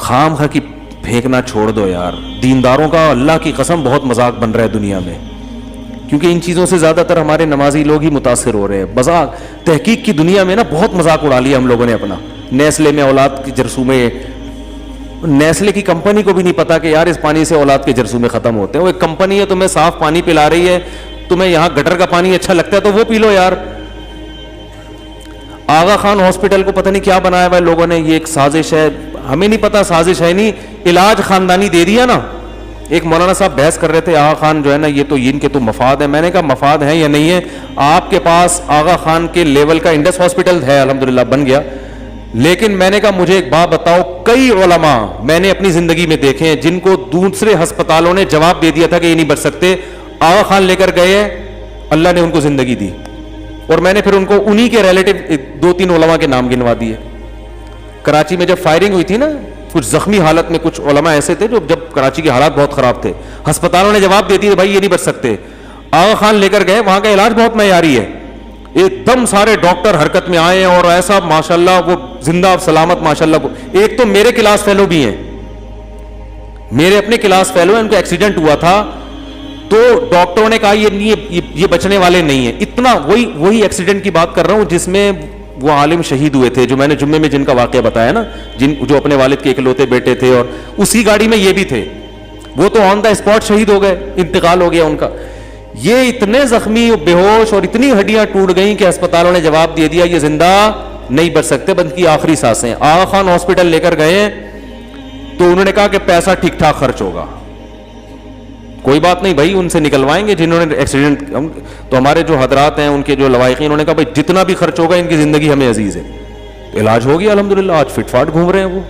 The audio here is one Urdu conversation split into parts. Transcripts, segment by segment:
خام خواہ کی پھینکنا چھوڑ دو یار. دینداروں کا اللہ کی قسم بہت مذاق بن رہا ہے دنیا میں, کیونکہ ان چیزوں سے زیادہ تر ہمارے نمازی لوگ ہی متاثر ہو رہے ہیں. مذاق تحقیق کی دنیا میں نا بہت مذاق اڑا لیا ہم لوگوں نے اپنا. نیسلے میں اولاد کی جرثومے, نیسلے کی کمپنی کو بھی نہیں پتا کہ یار اس پانی سے اولاد کے جرثومے ختم ہوتے ہیں. وہ ایک کمپنی ہے تمہیں صاف پانی پلا رہی ہے, تمہیں یہاں گٹر کا پانی اچھا لگتا ہے تو وہ پی لو یار. آغا خان ہاسپٹل کو پتہ نہیں کیا بنایا ہوا ہے لوگوں نے, یہ ایک سازش ہے, ہمیں نہیں پتا سازش ہے نہیں, علاج خاندانی دے دیا نا. ایک مولانا صاحب بحث کر رہے تھے آغا خان جو ہے نا یہ تو ان کے تو مفاد ہیں. میں نے کہا مفاد ہیں یا نہیں ہے, آپ کے پاس آغا خان کے لیول کا انڈس ہاسپٹل ہے الحمدللہ بن گیا, لیکن میں نے کہا مجھے ایک بات بتاؤ, کئی علماء میں نے اپنی زندگی میں دیکھے ہیں جن کو دوسرے ہسپتالوں نے جواب دے دیا تھا کہ یہ نہیں بچ سکتے, آغا خان لے کر گئے, اللہ نے ان کو زندگی دی. اور میں نے پھر ان کو انہی کے ریلیٹو 2-3 علماء کے نام گنوا دیے. کراچی میں جب فائرنگ ہوئی تھی نا, کچھ زخمی حالت میں کچھ علماء ایسے تھے جو جب کراچی کے حالات بہت خراب تھے, ہسپتالوں نے جواب دے دیے بھائی یہ نہیں بچ سکتے, آغا خان لے کر گئے, وہاں کا علاج بہت معیاری ہے, ایک دم سارے ڈاکٹر حرکت میں آئے اور ایسا ماشاءاللہ وہ زندہ سلامت ماشاءاللہ. ایک تو میرے کلاس فیلو بھی ہیں, میرے اپنے کلاس فیلو ہیں, ان کو ایکسیڈنٹ ہوا تھا تو ڈاکٹروں نے کہا یہ بچنے والے نہیں ہیں. اتنا وہی ایکسیڈنٹ کی بات کر رہا ہوں جس میں وہ عالم شہید ہوئے تھے جو میں نے جمعے میں جن کا واقعہ بتایا نا, جو اپنے والد کے اکلوتے بیٹے تھے, اور اسی گاڑی میں یہ بھی تھے, وہ تو آن دا اسپاٹ شہید ہو گئے, انتقال ہو گیا ان کا. یہ اتنے زخمی بے ہوش اور اتنی ہڈیاں ٹوٹ گئیں کہ اسپتالوں نے جواب دے دیا یہ زندہ نہیں بچ سکتے, بند کی آخری سانسیں. آغا خان ہاسپٹل لے کر گئے تو انہوں نے کہا کہ پیسہ ٹھیک ٹھاک خرچ ہوگا, کوئی بات نہیں بھائی ان سے نکلوائیں گے جنہوں نے ایکسیڈنٹ. تو ہمارے جو حضرات ہیں ان کے جو لوائقین, انہوں نے کہا بھائی جتنا بھی خرچ ہوگا ان کی زندگی ہمیں عزیز ہے. علاج ہو گیا الحمدللہ, آج فٹ فاٹ گھوم رہے ہیں, وہ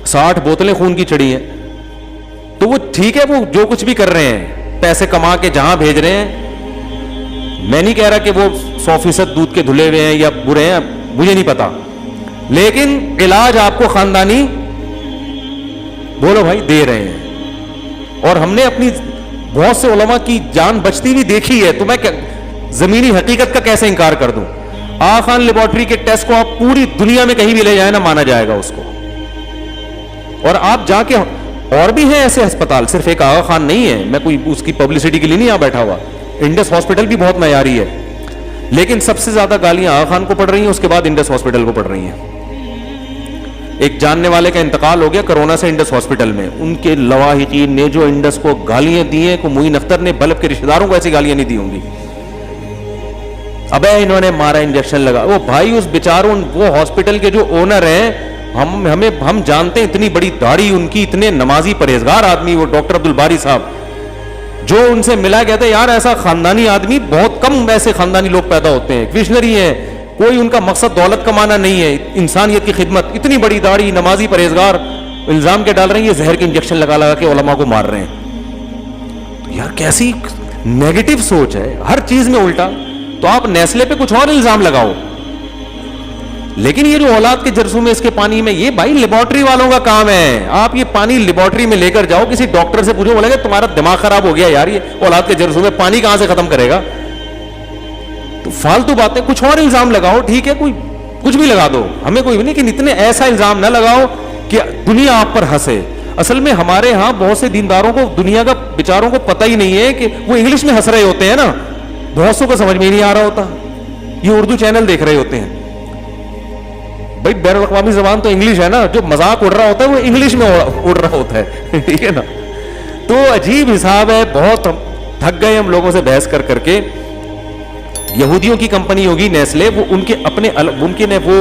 60 بوتلیں خون کی چڑھی ہیں. تو وہ ٹھیک ہے, وہ جو کچھ بھی کر رہے ہیں پیسے کما کے جہاں بھیج رہے ہیں, میں نہیں کہہ رہا کہ وہ 100% دودھ کے دھلے ہوئے ہیں یا برے ہیں, مجھے نہیں پتا, لیکن علاج آپ کو خاندانی بولو بھائی دے رہے ہیں. اور ہم نے اپنی بہت سے علماء کی جان بچتی ہوئی دیکھی ہے, تو میں زمینی حقیقت کا کیسے انکار کر دوں. آغا خان لیبارٹری کے ٹیسٹ کو آپ پوری دنیا میں کہیں بھی لے جائیں نا مانا جائے گا اس کو. اور آپ جا کے, اور بھی ہیں ایسے ہسپتال, صرف ایک آغا خان نہیں ہے, میں کوئی اس کی پبلسٹی کے لیے نہیں یہاں بیٹھا ہوا, انڈس ہاسپٹل بھی بہت معیاری ہے, لیکن سب سے زیادہ گالیاں آغا خان کو پڑ رہی ہیں, اس کے بعد انڈس ہاسپٹل کو پڑ رہی ہیں. ایک جاننے والے کا انتقال ہو گیا کرونا سے انڈس ہاسپٹل میں, ان کے لواحقین نے جو انڈس کو گالیاں دی ہیں, کو معین اختر نے بلب کے رشتہ داروں کو ایسی گالیاں نہیں دی ہوں گی, ابے انہوں نے مارا انجیکشن لگا. وہ بھائی اس بیچاروں, وہ ہاسپٹل کے جو اونر ہیں, ہم جانتے ہیں اتنی بڑی داڑھی ان کی, اتنے نمازی پرہیزگار آدمی, وہ ڈاکٹر عبد الباری صاحب, جو ان سے ملا گیا تھا یار ایسا خاندانی آدمی, بہت کم ایسے خاندانی لوگ پیدا ہوتے ہیں, ویژنری ہیں, کوئی ان کا مقصد دولت کمانا نہیں ہے, انسانیت کی خدمت, اتنی بڑی داڑھی, نمازی پرہیزگار, الزام کے ڈال رہے ہیں یہ زہر کے انجیکشن لگا لگا کے علماء کو مار رہے ہیں. تو یار کیسی نیگیٹو سوچ ہے, ہر چیز میں الٹا. تو آپ نیسلے پہ کچھ اور الزام لگاؤ, لیکن یہ جو اولاد کے جرثومے اس کے پانی میں, یہ بھائی لیبارٹری والوں کا کام ہے. آپ یہ پانی لیبارٹری میں لے کر جاؤ, کسی ڈاکٹر سے پوچھو, بولے گا تمہارا دماغ خراب ہو گیا یار, یہ اولاد کے جرثومے پانی کہاں سے ختم کرے گا. تو فالتو باتیں, کچھ اور الزام لگاؤ, ٹھیک ہے, کوئی کچھ بھی لگا دو, ہمیں کوئی بھی نہیں, لیکن اتنے ایسا الزام نہ لگاؤ کہ دنیا آپ پر ہنسے. اصل میں ہمارے ہاں بہت سے دینداروں کو دنیا کا بیچاروں کو پتہ ہی نہیں ہے کہ وہ انگلش میں ہنس رہے ہوتے ہیں نا, بہت سو کو سمجھ میں نہیں آ رہا ہوتا, یہ اردو چینل دیکھ رہے ہوتے ہیں. بھائی بین الاقوامی زبان تو انگلش ہے نا, جو مذاق اڑ رہا ہوتا ہے وہ انگلش میں اڑ رہا ہوتا ہے, ٹھیک ہے نا. تو عجیب حساب ہے, بہت تھک گئے ہم لوگوں سے بحث کر کے. یہودیوں کی کمپنی ہوگی نیسلے, وہ ان کے اپنے ممکن ہے وہ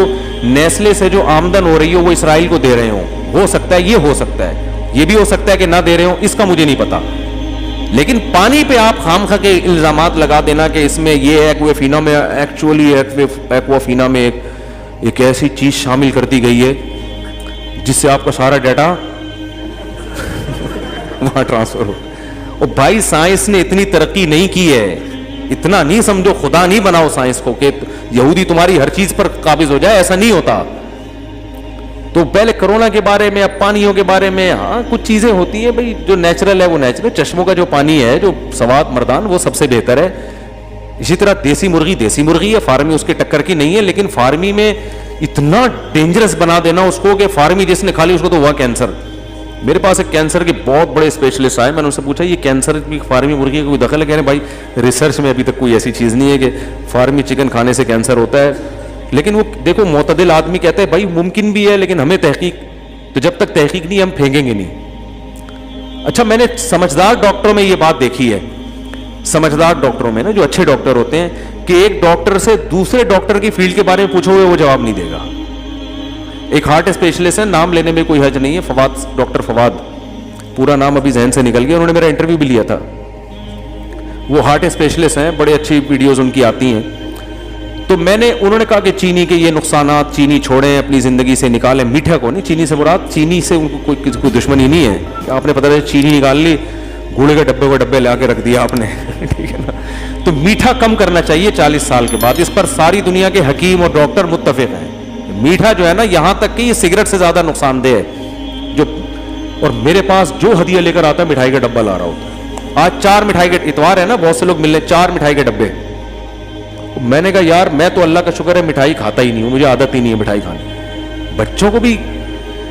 نیسلے سے جو آمدن ہو رہی ہو وہ اسرائیل کو دے رہے ہوں, ہو سکتا ہے, یہ ہو سکتا ہے, یہ بھی ہو سکتا ہے کہ نہ دے رہے ہوں, اس کا مجھے نہیں پتا. لیکن پانی پہ آپ خامخواہ کے الزامات لگا دینا کہ اس میں یہ ایکوافینا میں, ایکچولی ایکوافینا میں ایک ایسی چیز شامل کر دی گئی ہے جس سے آپ کا سارا ڈیٹا وہاں ٹرانسفر ہو. اور بھائی سائنس نے اتنی ترقی نہیں کی ہے, اتنا نہیں سمجھو, خدا نہیں بناؤ سائنس کو کہ یہودی تمہاری ہر چیز پر قابض ہو جائے, ایسا نہیں ہوتا. تو پہلے کرونا کے بارے میں, اب پانیوں کے بارے میں, ہاں کچھ چیزیں ہوتی ہیں بھائی, جو نیچرل ہے وہ نیچرل. چشموں کا جو پانی ہے, جو سوات مردان, وہ سب سے بہتر ہے. اسی طرح دیسی مرغی ہے, فارمی اس کے ٹکر کی نہیں ہے, لیکن فارمی میں اتنا ڈینجرس بنا دینا اس کو کہ فارمی جس نے کھا لی اس کو تو ہوا کینسر. میرے پاس ایک کینسر کے بہت بڑے اسپیشلسٹ آئے, میں نے ان سے پوچھا یہ کینسر کی فارمی مرغی کا کوئی دخل ہے؟ کہہ رہے ہیں بھائی ریسرچ میں ابھی تک کوئی ایسی چیز نہیں ہے کہ فارمی چکن کھانے سے کینسر ہوتا ہے. لیکن وہ دیکھو معتدل آدمی کہتے ہیں بھائی ممکن بھی ہے, لیکن ہمیں تحقیق, تو جب تک تحقیق نہیں ہم پھینکیں گے نہیں. اچھا میں نے سمجھدار ڈاکٹروں میں یہ بات دیکھی ہے, سمجھدار ڈاکٹروں میں نا, جو اچھے ڈاکٹر ہوتے ہیں, کہ ایک ڈاکٹر سے دوسرے ڈاکٹر کی فیلڈ کے بارے میں پوچھو گے وہ جواب نہیں دے گا. ایک ہارٹ اسپیشلسٹ ہے, نام لینے میں کوئی حرج نہیں ہے, فواد, ڈاکٹر فواد, پورا نام ابھی ذہن سے نکل گیا, انہوں نے میرا انٹرویو بھی لیا تھا. وہ ہارٹ اسپیشلسٹ ہیں, بڑے اچھی ویڈیوز ان کی آتی ہیں. تو میں نے, انہوں نے کہا کہ چینی کے یہ نقصانات, چینی چھوڑیں, اپنی زندگی سے نکالیں. میٹھا کو نہیں, چینی سے مراد, چینی سے ان کو کوئی دشمنی نہیں ہے. آپ نے پتہ ہے چینی نکال لی, گوڑے کے ڈبے لا کے رکھ دیا آپ نے, ٹھیک ہے نا. تو میٹھا کم کرنا چاہیے 40 سال کے بعد. اس پر ساری دنیا کے حکیم اور ڈاکٹر متفق ہیں. میٹھا جو ہے نا, یہاں تک کہ یہ سگریٹ سے زیادہ نقصان دہ ہے. جو, اور میرے پاس جو ہدیہ لے کر آتا ہے مٹھائی کا ڈبہ لا رہا ہوتا ہے. آج 4 مٹھائی کے, اتوار ہے نا, بہت سے لوگ ملنے, 4 مٹھائی کے ڈبے. میں نے کہا یار میں تو اللہ کا شکر ہے مٹھائی کھاتا ہی نہیں ہوں, مجھے عادت ہی نہیں ہے مٹھائی کھانے. بچوں کو بھی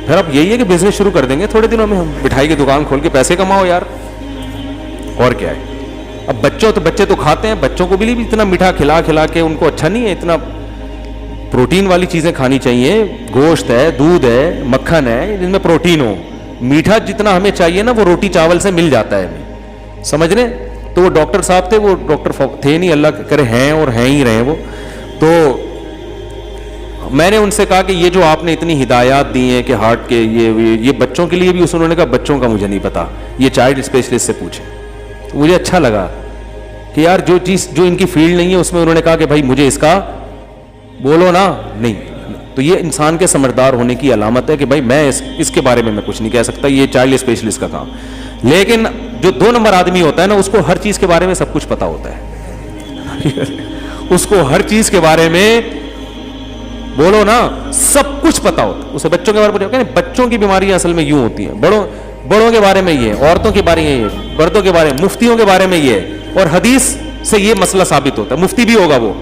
پھر اب یہی ہے کہ بزنس شروع کر دیں گے تھوڑے دنوں میں, ہم مٹھائی کی دکان کھول کے پیسے کماؤ یار, اور کیا ہے. اب بچے تو کھاتے ہیں, بچوں کو بھی اتنا میٹھا کھلا کے ان کو اچھا نہیں ہے. اتنا پروٹین والی چیزیں کھانی چاہیے, گوشت ہے, دودھ ہے, مکھن ہے, جن میں پروٹین ہو. میٹھا جتنا ہمیں چاہیے نا وہ روٹی چاول سے مل جاتا ہے ہمیں, سمجھ رہے. تو وہ ڈاکٹر صاحب تھے, وہ ڈاکٹر تھے نہیں, اللہ کرے ہیں اور ہیں ہی رہے وہ. تو میں نے ان سے کہا کہ یہ جو آپ نے اتنی ہدایات دی ہیں کہ ہارٹ کے یہ بچوں کے لیے بھی, انہوں نے کہا بچوں کا مجھے نہیں پتا, یہ چائلڈ اسپیشلسٹ سے پوچھیں. مجھے اچھا لگا کہ یار جو چیز جو ان کی فیلڈ نہیں ہے اس میں انہوں نے کہا کہ بھائی مجھے اس کا بولو نا, نہیں. تو یہ انسان کے سمجھدار ہونے کی علامت ہے کہ بھائی میں اس کے بارے میں کچھ نہیں کہہ سکتا, یہ چائلڈ اسپیشلسٹ کا کام. لیکن جو 2 نمبر آدمی ہوتا ہے نا, اس کو ہر چیز کے بارے میں سب کچھ پتا ہوتا ہے. اس کو ہر چیز کے بارے میں بولو نا سب کچھ پتا ہوتا ہے. اسے بچوں کے بارے میں, بچوں کی بیماریاں اصل میں یوں ہوتی ہیں, بڑوں کے بارے میں یہ, عورتوں کے بارے میں یہ, مردوں کے بارے میں, مفتیوں کے بارے میں یہ, اور حدیث سے یہ مسئلہ ثابت ہوتا ہے. مفتی بھی ہوگا وہ,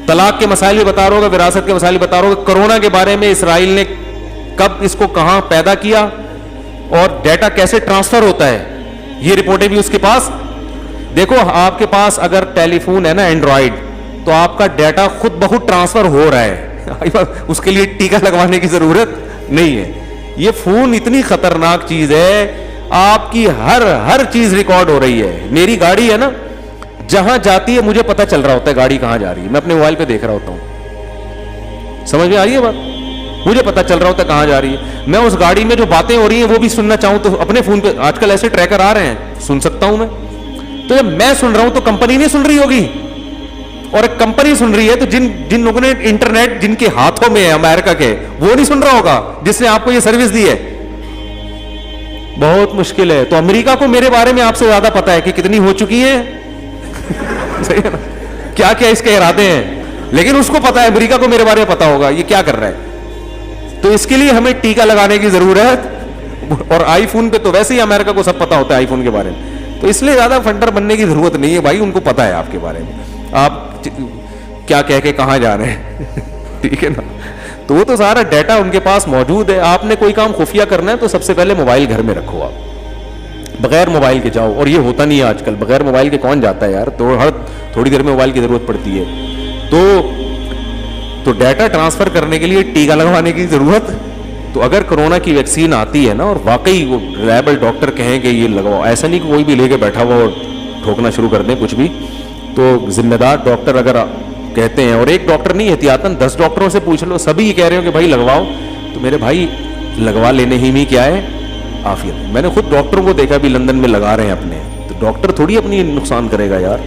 طلاق کے مسائل بھی بتا رہا ہوگا, وراثت کے مسائل بھی بتا رہا ہوگا, کرونا کے بارے میں اسرائیل نے کب اس کو کہاں پیدا کیا اور ڈیٹا کیسے ٹرانسفر ہوتا ہے, یہ رپورٹیں بھی اس کے پاس. دیکھو آپ کے پاس اگر ٹیلی فون ہے نا اینڈرائڈ, تو آپ کا ڈیٹا خود بخود ٹرانسفر ہو رہا ہے, اس کے لیے ٹیکا لگوانے کی ضرورت نہیں ہے. یہ فون اتنی خطرناک چیز ہے, آپ کی ہر چیز ریکارڈ ہو رہی ہے. میری گاڑی ہے نا, جہاں جاتی ہے مجھے پتا چل رہا ہوتا ہے گاڑی کہاں جا رہی ہے, میں اپنے موبائل پہ دیکھ رہا ہوتا ہوں. سمجھ میں آ رہی ہے بات, مجھے پتا چل رہا ہوتا ہے کہاں جا رہی ہے. میں اس گاڑی میں جو باتیں ہو رہی ہیں وہ بھی سننا چاہوں تو اپنے فون پہ, آج کل ایسے ٹریکر آ رہے ہیں, سن سکتا ہوں میں. تو جب میں سن رہا ہوں تو کمپنی نہیں سن رہی ہوگی, اور ایک کمپنی سن رہی ہے, تو جن لوگوں نے انٹرنیٹ جن کے ہاتھوں میں ہے امریکہ کے, وہ نہیں سن رہا ہوگا جس نے آپ کو یہ سروس دی ہے. بہت مشکل ہے. تو امریکہ کو میرے بارے میں آپ سے زیادہ پتا ہے کہ کتنی ہو چکی ہیں, صحیح ہے نا, کیا کیا اس کے ارادے ہیں, لیکن اس کو پتا ہے, امریکہ کو میرے بارے میں پتا ہوگا یہ کیا کر رہا ہے. تو اس کے لیے ہمیں ٹیکا لگانے کی ضرورت, اور آئی فون پہ تو ویسے ہی امریکہ کو سب پتا ہوتا ہے آئی فون کے بارے میں, تو اس لیے زیادہ فنڈر بننے کی ضرورت نہیں ہے بھائی, ان کو پتا ہے آپ کے بارے میں آپ کیا کہہ کے کہاں جا رہے ہیں, ٹھیک ہے نا. تو وہ تو سارا ڈیٹا ان کے پاس موجود ہے. آپ نے کوئی کام خفیہ کرنا ہے تو سب سے پہلے موبائل گھر میں رکھو, آپ بغیر موبائل کے جاؤ, اور یہ ہوتا نہیں ہے آج کل, بغیر موبائل کے کون جاتا ہے یار, تو ہر تھوڑی دیر میں موبائل کی ضرورت پڑتی ہے. تو ڈیٹا ٹرانسفر کرنے کے لیے ٹیکا لگوانے کی ضرورت. تو اگر کرونا کی ویکسین آتی ہے نا, اور واقعی وہ ریلائبل ڈاکٹر کہیں کہ یہ لگواؤ, ایسا نہیں کہ کوئی بھی لے کے بیٹھا ہوا اور ٹھوکنا شروع کر دیں کچھ بھی. تو ذمہ دار ڈاکٹر اگر کہتے ہیں, اور ایک ڈاکٹر نہیں, احتیاطاً 10 ڈاکٹروں سے پوچھ لو, سبھی یہ کہہ رہے ہو کہ بھائی لگواؤ, تو میرے بھائی لگوا لینے ہی میں کیا ہے عافیت. میں نے خود ڈاکٹروں کو دیکھا بھی لندن میں لگا رہے ہیں اپنے, تو ڈاکٹر تھوڑی اپنی نقصان کرے گا یار.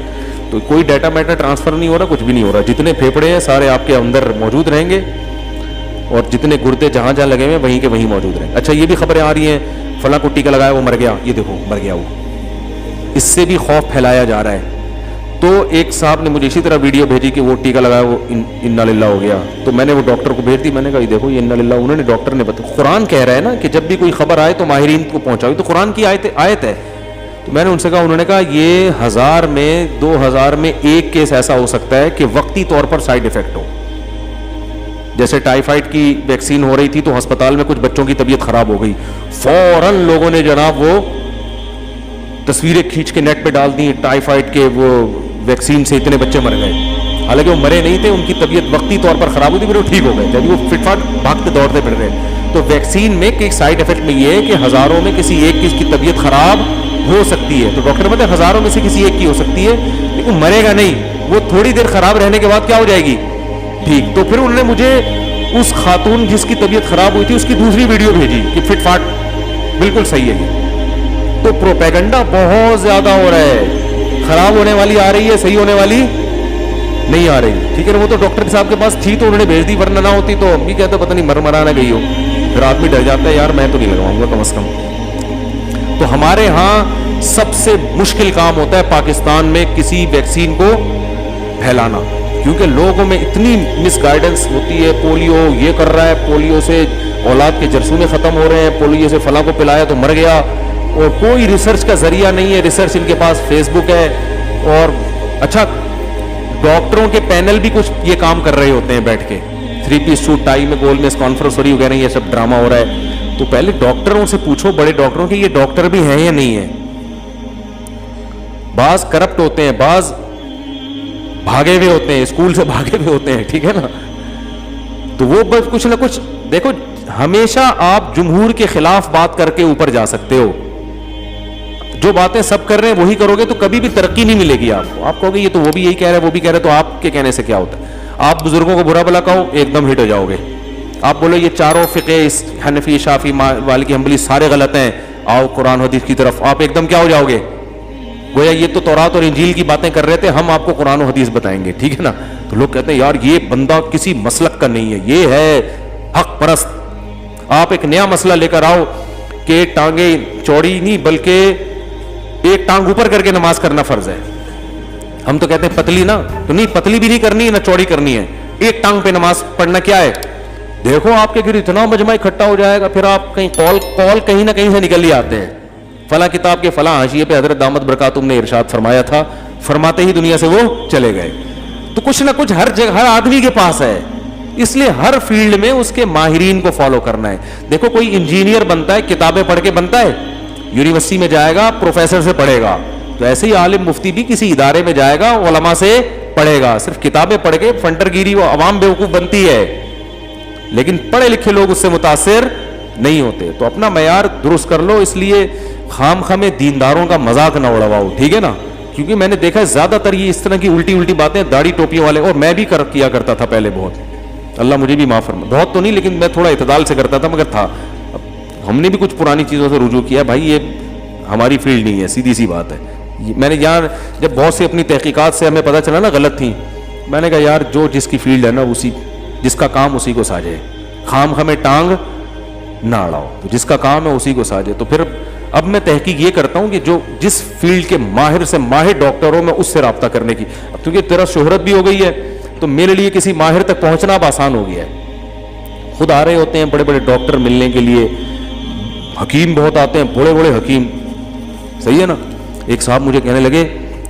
تو کوئی ڈیٹا ٹرانسفر نہیں ہو رہا, کچھ بھی نہیں ہو رہا. جتنے پھیپھڑے ہیں سارے آپ کے اندر موجود رہیں گے, اور جتنے گردے جہاں لگے ہوئے وہیں کے وہیں موجود رہیں گے. اچھا یہ بھی خبریں آ رہی ہیں, فلاں کو ٹیکا لگایا وہ مر گیا, یہ دیکھو مر گیا وہ. اس سے بھی خوف پھیلایا جا رہا ہے. تو ایک صاحب نے مجھے اسی طرح ویڈیو بھیجی کہ وہ ٹیکا لگایا وہ انا للہ ہو گیا. تو میں نے وہ ڈاکٹر کو بھیج دی, میں نے کہا یہ دیکھو یہ انا للہ, انہوں نے ڈاکٹر نے بتایا. قرآن کہہ رہا ہے نا کہ جب بھی کوئی خبر آئے تو ماہرین کو پہنچاؤ, تو قرآن کی آیت ہے. تو میں نے ان سے کہا, انہوں نے کہا یہ 1000 میں 2000 میں ایک کیس ایسا ہو سکتا ہے کہ وقتی طور پر سائیڈ افیکٹ ہو. جیسے ٹائیفائڈ کی ویکسین ہو رہی تھی تو ہسپتال میں کچھ بچوں کی طبیعت خراب ہو گئی, فوراً لوگوں نے جناب وہ تصویریں کھینچ کے نیٹ پہ ڈال دی, ٹائیفائڈ کے وہ ویکسین سے اتنے بچے مر گئے. حالانکہ وہ مرے نہیں تھے, ان کی طبیعت وقتی طور پر خراب ہوئی تھی, پھر وہ ٹھیک ہو گئے جب وہ فٹ فاٹ بھاگتے دوڑتے پھر رہے. تو ویکسین میں ایک سائڈ افیکٹ میں یہ ہے کہ ہزاروں میں کسی ایک کی طبیعت خراب ہو سکتی ہے. تو ڈاکٹر بتائے ہزاروں میں سے کسی ایک کی ہو سکتی ہے, لیکن مرے گا نہیں, وہ تھوڑی دیر خراب رہنے کے بعد کیا ہو جائے گی, ٹھیک. تو پھر انہوں نے مجھے اس خاتون جس کی طبیعت خراب ہوئی تھی اس کی دوسری ویڈیو بھیجی کہ فٹ فاٹ بالکل صحیح ہے. یہ تو پروپیگنڈا بہت زیادہ ہو رہا ہے, خراب ہونے والی آ رہی ہے, صحیح ہونے والی نہیں آ رہی, ٹھیک ہے نا. وہ تو ڈاکٹر صاحب کے پاس تھی تو انہوں نے بھیج دی, ورنہ نہ ہوتی تو ہم بھی کہتے پتہ نہیں مرا نہ گئی ہو. پھر آدمی ڈر جاتا ہے, یار میں تو نہیں لگواؤں گا کم از کم. تو ہمارے ہاں سب سے مشکل کام ہوتا ہے پاکستان میں کسی ویکسین کو پھیلانا, کیونکہ لوگوں میں اتنی مس گائیڈنس ہوتی ہے. پولیو یہ کر رہا ہے, پولیو سے اولاد کے جرثومے ختم ہو رہے ہیں, پولیو سے فلاں کو پلایا تو مر گیا, اور کوئی ریسرچ کا ذریعہ نہیں ہے. ریسرچ ان کے پاس فیس بک ہے, اور اچھا ڈاکٹروں کے پینل بھی کچھ یہ کام کر رہے ہوتے ہیں بیٹھ کے, 3 پیس سوٹ ٹائی میں گول میں کانفرنس ہو رہی, کہہ رہے ہیں یہ سب ڈرامہ ہو رہا ہے. تو پہلے ڈاکٹروں سے پوچھو, بڑے ڈاکٹروں کے, یہ ڈاکٹر بھی ہیں یا نہیں ہیں. بعض کرپٹ ہوتے ہیں, بعض بھاگے ہوئے ہوتے ہیں, اسکول سے بھاگے ہوئے ہوتے ہیں, ٹھیک ہے نا. تو وہ بس کچھ نہ کچھ دیکھو, ہمیشہ آپ جمہور کے خلاف بات کر کے اوپر جا سکتے ہو. جو باتیں سب کر رہے ہیں وہی کرو گے تو کبھی بھی ترقی نہیں ملے گی. آپ کہو گے یہ تو وہ بھی یہی کہہ رہے ہیں وہ بھی کہہ رہے, تو آپ کے کہنے سے کیا ہوتا ہے. آپ بزرگوں کو برا بلا کہو ایک دم ہٹ ہو جاؤ گے. آپ بولو یہ چاروں فقہ حنفی شافعی مالکی حنبلی سارے غلط ہیں, آؤ قرآن حدیث کی طرف, آپ ایک دم کیا ہو جاؤ گے, گویا یہ تو تورات اور انجیل کی باتیں کر رہے تھے, ہم آپ کو قرآن و حدیث بتائیں گے, ٹھیک ہے نا. تو لوگ کہتے ہیں یار یہ بندہ کسی مسلک کا نہیں ہے, یہ ہے حق پرست. آپ ایک نیا مسئلہ لے کر آؤ کہ ٹانگیں چوڑی نہیں بلکہ ایک ٹانگ اوپر کر کے نماز کرنا فرض ہے. ہم تو کہتے ہیں پتلی نا, تو نہیں پتلی بھی نہیں کرنی نہ چوڑی کرنی ہے, ایک ٹانگ پہ نماز پڑھنا کیا ہے. دیکھو آپ کے گھر اتنا مجمع اکٹھا ہو جائے گا, پھر آپ کہیں کال کہیں نہ کہیں سے نکل ہی آتے ہیں. فلاں کتاب کے فلاں حاشیے پہ حضرت دامت برکاتہم نے ارشاد فرمایا تھا, فرماتے ہی دنیا سے وہ چلے گئے. تو کچھ نہ کچھ ہر جگہ ہر آدمی کے پاس ہے, اس لیے ہر فیلڈ میں اس کے ماہرین کو فالو کرنا ہے. دیکھو کوئی انجینئر بنتا ہے کتابیں پڑھ کے بنتا ہے, یونیورسٹی میں جائے گا پروفیسر سے پڑھے گا. تو ایسے ہی عالم مفتی بھی کسی ادارے میں جائے گا علماء سے پڑھے گا. صرف کتابیں پڑھ کے فنٹر گیری وہ عوام بیوقوف بنتی ہے, لیکن پڑھے لکھے لوگ اس سے متاثر نہیں ہوتے. تو اپنا معیار درست کر لو, اس لیے خام خامے دینداروں کا مذاق نہ اڑواؤ, ٹھیک ہے نا. کیونکہ میں نے دیکھا ہے زیادہ تر یہ اس طرح کی الٹی باتیں داڑھی ٹوپیوں والے, اور میں بھی کیا کرتا تھا پہلے بہت, اللہ مجھے بھی معاف فرمائے, بہت تو نہیں لیکن میں تھوڑا اعتدال سے کرتا تھا, مگر تھا. ہم نے بھی کچھ پرانی چیزوں سے رجوع کیا, بھائی یہ ہماری فیلڈ نہیں ہے, سیدھی سی بات ہے. میں نے یار جب بہت سی اپنی تحقیقات سے ہمیں پتہ چلا نا غلط تھیں, میں نے کہا یار جو جس کی فیلڈ ہے نا اسی جس کا کام اسی کو ساجے, خام خامے ٹانگ نہ اڑاؤ, تو جس کا کام ہے اسی کو ساجے. تو پھر اب میں تحقیق یہ کرتا ہوں کہ جو جس فیلڈ کے ماہر سے ماہر ڈاکٹر ہو میں اس سے رابطہ کرنے کی. اب کیونکہ تیرا شہرت بھی ہو گئی ہے تو میرے لیے کسی ماہر تک پہنچنا اب آسان ہو گیا ہے. خود آ رہے ہوتے ہیں بڑے بڑے ڈاکٹر ملنے کے لیے, حکیم بہت آتے ہیں, بڑے بڑے حکیم, صحیح ہے نا. ایک صاحب مجھے کہنے لگے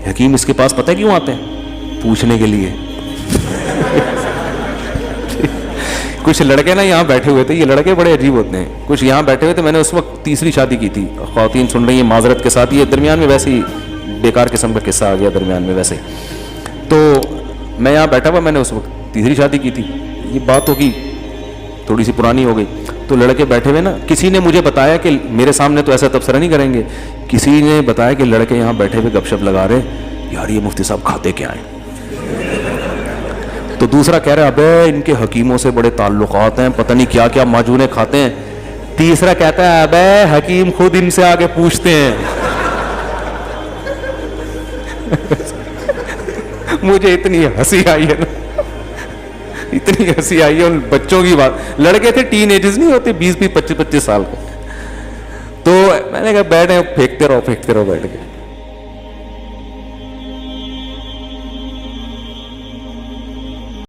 حکیم اس کے پاس پتہ ہے کیوں آتے ہیں, پوچھنے کے لیے. کچھ لڑکے نا یہاں بیٹھے ہوئے تھے, یہ لڑکے بڑے عجیب ہوتے ہیں, کچھ یہاں بیٹھے ہوئے تھے, میں نے اس وقت تیسری شادی کی تھی. خواتین سن رہی ہیں معذرت کے ساتھ, یہ درمیان میں ویسے ہی بیکار قسم کا قصہ آ گیا درمیان میں ویسے. تو میں یہاں بیٹھا ہوا, میں نے اس وقت تیسری شادی کی تھی, یہ بات ہوگی تھوڑی سی پرانی ہو گئی. تو لڑکے بیٹھے ہوئے نا, کسی نے مجھے بتایا کہ میرے سامنے تو ایسا تبصرہ نہیں کریں گے, کسی نے بتایا کہ لڑکے یہاں بیٹھے ہوئے گپ شپ لگا رہے, یار یہ مفتی صاحب کھاتے کیا ہیں. تو دوسرا کہہ رہا ابے ان کے حکیموں سے بڑے تعلقات ہیں, پتہ نہیں کیا کیا معجونے کھاتے ہیں. تیسرا کہتا ہے ابے حکیم خود ان سے آگے پوچھتے ہیں. مجھے اتنی ہنسی آئی ہے نا, اتنی ہنسی آئی ہے ان بچوں کی بات. لڑکے تھے ٹین ایجز نہیں ہوتے 20-25 سال کے. تو میں نے کہا بیٹھے پھینکتے رہو بیٹھ کے.